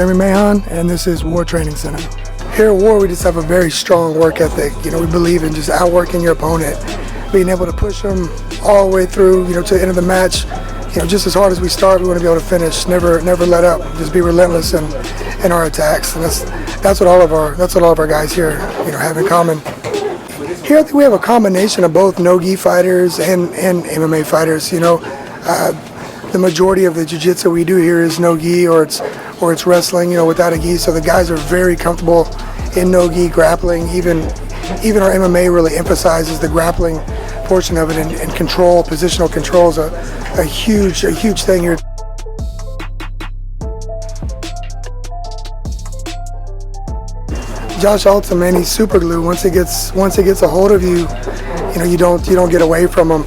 Jeremy Mahon, and this is War Training Center. Here at War, we just have a very strong work ethic. We believe in just outworking your opponent, being able to push them all the way through, to the end of the match. Just as hard as we start, we want to be able to finish. Never let up. Just be relentless in our attacks, and that's what all of our guys here, have in common. Here, I think we have a combination of both no-gi fighters and MMA fighters. The majority of the jiu-jitsu we do here is no-gi, or it's wrestling, without a gi. So the guys are very comfortable in no-gi grappling. Even our MMA really emphasizes the grappling portion of it, and control, positional control is a huge thing here. Josh Alton, man, he's super glue. Once he gets a hold of you, you don't get away from him.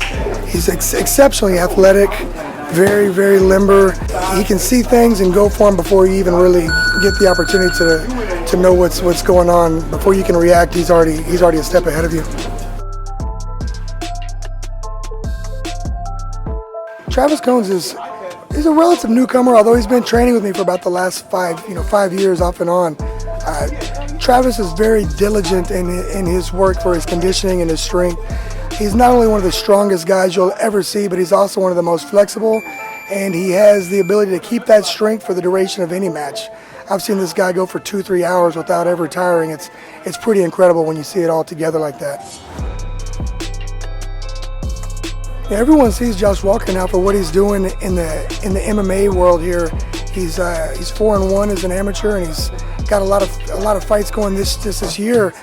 He's exceptionally athletic, very limber. He can see things and go for them before you even really get the opportunity to know what's going on. Before you can react, he's already a step ahead of you. Travis Cones is a relative newcomer, although he's been training with me for about the last 5 years off and on. Travis is very diligent in his work for his conditioning and his strength. He's not only one of the strongest guys you'll ever see, but he's also one of the most flexible, and he has the ability to keep that strength for the duration of any match. I've seen this guy go for 2-3 hours without ever tiring. It's pretty incredible when you see it all together like that. Yeah, everyone sees Josh Walker now for what he's doing in the MMA world here. He's 4-1 as an amateur, and he's got a lot of fights going this year.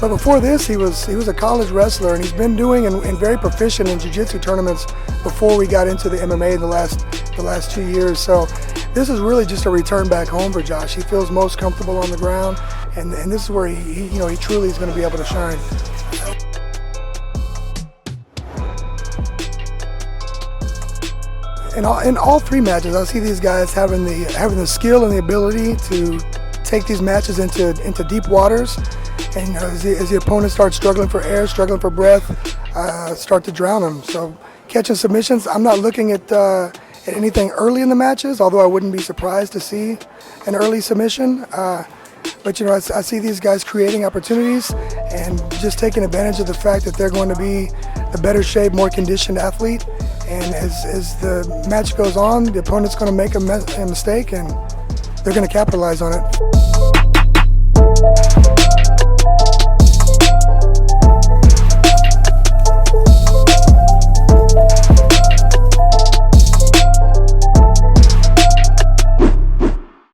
But before this, he was a college wrestler, and he's been doing and very proficient in jiu-jitsu tournaments before we got into the MMA the last 2 years. So this is really just a return back home for Josh. He feels most comfortable on the ground, and this is where he truly is going to be able to shine. In all 3 matches, I see these guys having the skill and the ability to take these matches into deep waters, and as the opponent starts struggling for air, struggling for breath, start to drown them. So catching submissions, I'm not looking at anything early in the matches, although I wouldn't be surprised to see an early submission. But I see these guys creating opportunities and just taking advantage of the fact that they're going to be the better shape, more conditioned athlete. And as the match goes on, the opponent's going to make a mistake, and they're going to capitalize on it.